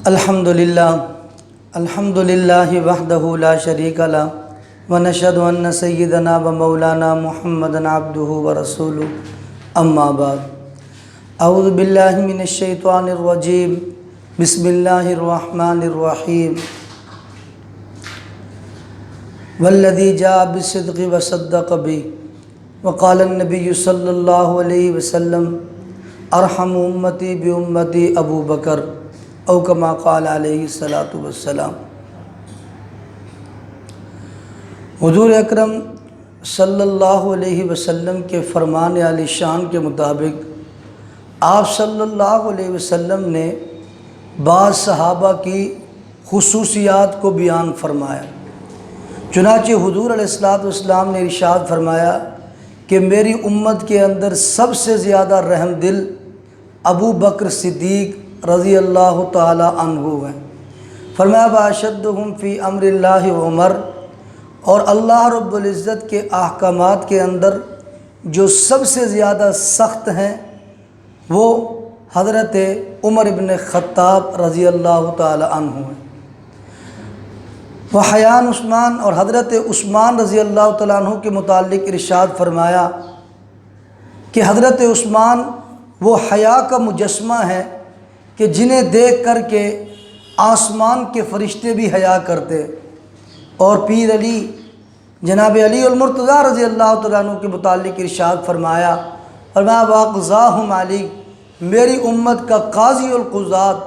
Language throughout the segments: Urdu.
الحمدللہ وحدہ لا شریک لہ ونشہد ان سیدنا و مولانا محمدًا عبدہ ورسولہ اما بعد اعوذ باللہ من الشیطان الرجیم بسم اللہ الرحمن الرحیم والذی جاء بالصدق وصدق بہ وقال النبی صلی اللہ علیہ وسلم ارحم امتی بامتی ابو بکر او کما قال علیہ الصلاۃ والسلام۔ حضور اکرم صلی اللہ علیہ وسلم کے فرمان عالی شان کے مطابق آپ صلی اللہ علیہ وسلم نے بعض صحابہ کی خصوصیات کو بیان فرمایا۔ چنانچہ حضور علیہ السلام نے ارشاد فرمایا کہ میری امت کے اندر سب سے زیادہ رحم دل ابو بکر صدیق رضی اللہ تعالی عنہ ہیں۔ فرمایا واشدہم فی امر اللہ عمر، اور اللہ رب العزت کے احکامات کے اندر جو سب سے زیادہ سخت ہیں وہ حضرت عمر ابن خطاب رضی اللہ تعالی عنہ ہیں۔ وحیان عثمان، اور حضرت عثمان رضی اللہ تعالیٰ عنہ کے متعلق ارشاد فرمایا کہ حضرت عثمان وہ حیا کا مجسمہ ہے کہ جنہیں دیکھ کر کے آسمان کے فرشتے بھی حیا کرتے، اور پیر علی جناب علی المرتضیٰ رضی اللہ تعالیٰ عنہ کے متعلق ارشاد فرمایا واقضاہم علی، میری امت کا قاضی القضات،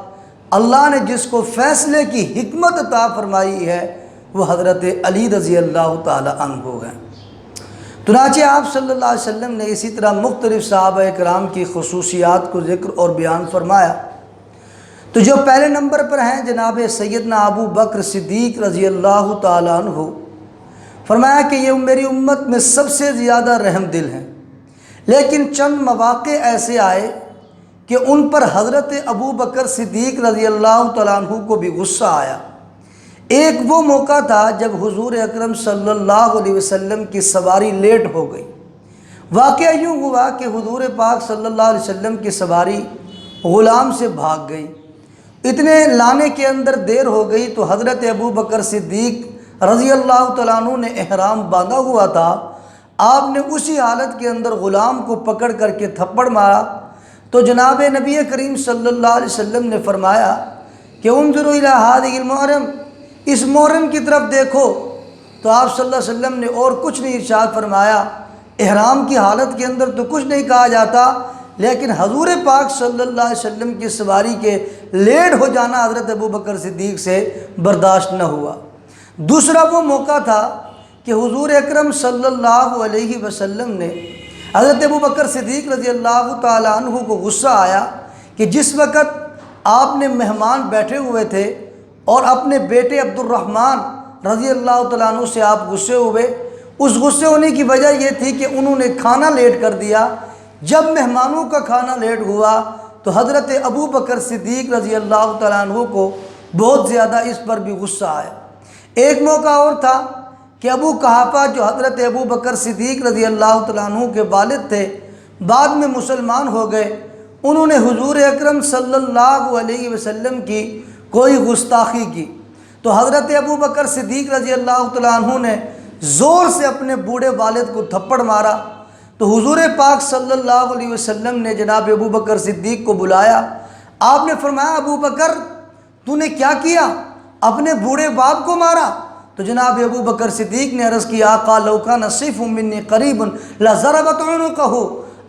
اللہ نے جس کو فیصلے کی حکمت عطا فرمائی ہے وہ حضرت علی رضی اللہ تعالی عنہ ہیں۔ چنانچہ آپ صلی اللہ علیہ وسلم نے اسی طرح مختلف صحابہ کرام کی خصوصیات کو ذکر اور بیان فرمایا۔ تو جو پہلے نمبر پر ہیں جناب سیدنا ابو بکر صدیق رضی اللہ تعالی عنہ، فرمایا کہ یہ میری امت میں سب سے زیادہ رحم دل ہیں، لیکن چند مواقع ایسے آئے کہ ان پر حضرت ابو بکر صدیق رضی اللہ تعالیٰ عنہ کو بھی غصہ آیا۔ ایک وہ موقع تھا جب حضور اکرم صلی اللہ علیہ وسلم کی سواری لیٹ ہو گئی۔ واقعہ یوں ہوا کہ حضور پاک صلی اللہ علیہ وسلم کی سواری غلام سے بھاگ گئی، اتنے لانے کے اندر دیر ہو گئی تو حضرت ابو بکر صدیق رضی اللہ تعالیٰ عنہ نے احرام باندھا ہوا تھا، آپ نے اسی حالت کے اندر غلام کو پکڑ کر کے تھپڑ مارا تو جناب نبی کریم صلی اللہ علیہ وسلم نے فرمایا کہ انظروا الی ھذہ المحرم، اس محرم کی طرف دیکھو۔ تو آپ صلی اللہ علیہ وسلم نے اور کچھ نہیں ارشاد فرمایا۔ احرام کی حالت کے اندر تو کچھ نہیں کہا جاتا، لیکن حضور پاک صلی اللہ علیہ وسلم کی سواری کے لیٹ ہو جانا حضرت ابو بکر صدیق سے برداشت نہ ہوا۔ دوسرا وہ موقع تھا کہ حضور اکرم صلی اللہ علیہ وسلم نے حضرت ابو بکر صدیق رضی اللہ تعالی عنہ کو غصہ آیا کہ جس وقت آپ نے مہمان بیٹھے ہوئے تھے اور اپنے بیٹے عبد الرحمن رضی اللہ تعالیٰ عنہ سے آپ غصے ہوئے، اس غصے ہونے کی وجہ یہ تھی کہ انہوں نے کھانا لیٹ کر دیا۔ جب مہمانوں کا کھانا لیٹ ہوا تو حضرت ابو بکر صدیق رضی اللہ تعالیٰ عنہ کو بہت زیادہ اس پر بھی غصہ آیا۔ ایک موقع اور تھا کہ ابو قحافہ جو حضرت ابو بکر صدیق رضی اللہ تعالیٰ عنہ کے والد تھے، بعد میں مسلمان ہو گئے، انہوں نے حضور اکرم صلی اللہ علیہ وسلم کی کوئی گستاخی کی تو حضرت ابو بکر صدیق رضی اللہ تعالیٰ عنہ نے زور سے اپنے بوڑھے والد کو تھپڑ مارا تو حضور پاک صلی اللہ علیہ وسلم نے جناب ابو بکر صدیق کو بلایا۔ آپ نے فرمایا ابو بکر تو نے کیا کیا، اپنے بوڑھے باپ کو مارا؟ تو جناب ابو بکر صدیق نے عرض کیا آقا لو کان سیف منی قریب لضربت عنقہ،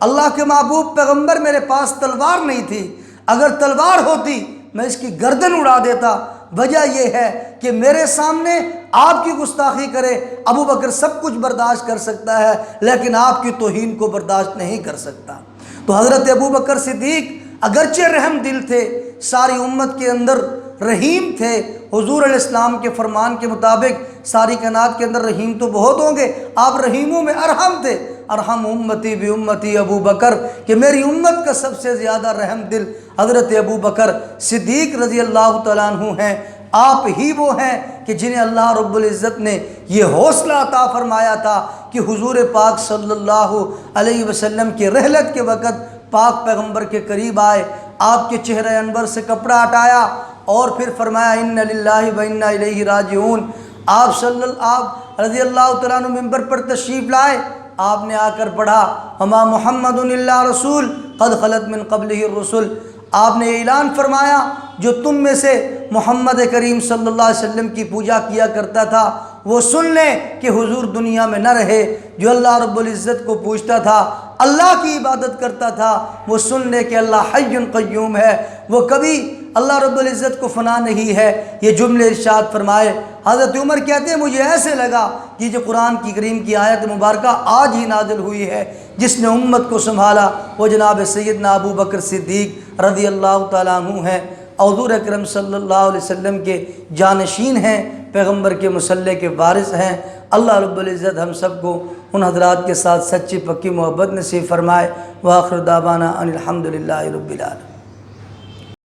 اللہ کے محبوب پیغمبر میرے پاس تلوار نہیں تھی، اگر تلوار ہوتی میں اس کی گردن اڑا دیتا۔ وجہ یہ ہے کہ میرے سامنے آپ کی گستاخی کرے، ابو بکر سب کچھ برداشت کر سکتا ہے لیکن آپ کی توہین کو برداشت نہیں کر سکتا۔ تو حضرت ابو بکر صدیق اگرچہ رحم دل تھے، ساری امت کے اندر رحیم تھے، حضور علیہ السلام کے فرمان کے مطابق ساری کائنات کے اندر رحیم تو بہت ہوں گے، آپ رحیموں میں ارحم تھے۔ ارحم امتی بامتی ابو بکر، کہ میری امت کا سب سے زیادہ رحم دل حضرت ابو بکر صدیق رضی اللہ تعالیٰ عنہ ہیں۔ آپ ہی وہ ہیں کہ جنہیں اللہ رب العزت نے یہ حوصلہ عطا فرمایا تھا کہ حضور پاک صلی اللہ علیہ وسلم کی رحلت کے وقت پاک پیغمبر کے قریب آئے آپ کے چہرہ انور سے کپڑا ہٹایا اور پھر فرمایا ان للہ و انا الیہ راجعون۔ آپ رضی اللہ تعالیٰ عنہ ممبر پر تشریف لائے، آپ نے آ کر پڑھا وما محمد الا رسول قد خلت من قبلہ الرسل۔ آپ نے اعلان فرمایا جو تم میں سے محمد کریم صلی اللہ علیہ وسلم کی پوجا کیا کرتا تھا وہ سن لے کہ حضور دنیا میں نہ رہے، جو اللہ رب العزت کو پوچھتا تھا، اللہ کی عبادت کرتا تھا، وہ سن لے کہ اللہ حی قیوم ہے، وہ کبھی اللہ رب العزت کو فنا نہیں ہے۔ یہ جملے ارشاد فرمائے۔ حضرت عمر کہتے ہیں مجھے ایسے لگا کہ جو قرآن کی کریم کی آیت مبارکہ آج ہی نازل ہوئی ہے، جس نے امت کو سنبھالا وہ جناب سیدنا ابو بکر صدیق رضی اللہ تعالیٰ عنہ ہیں، حضور اکرم صلی اللہ علیہ وسلم کے جانشین ہیں، پیغمبر کے مصلی کے وارث ہیں۔ اللہ رب العزت ہم سب کو ان حضرات کے ساتھ سچی پکی محبت نصیب فرمائے۔ وآخر دعوانا ان الحمد للہ رب العالمین۔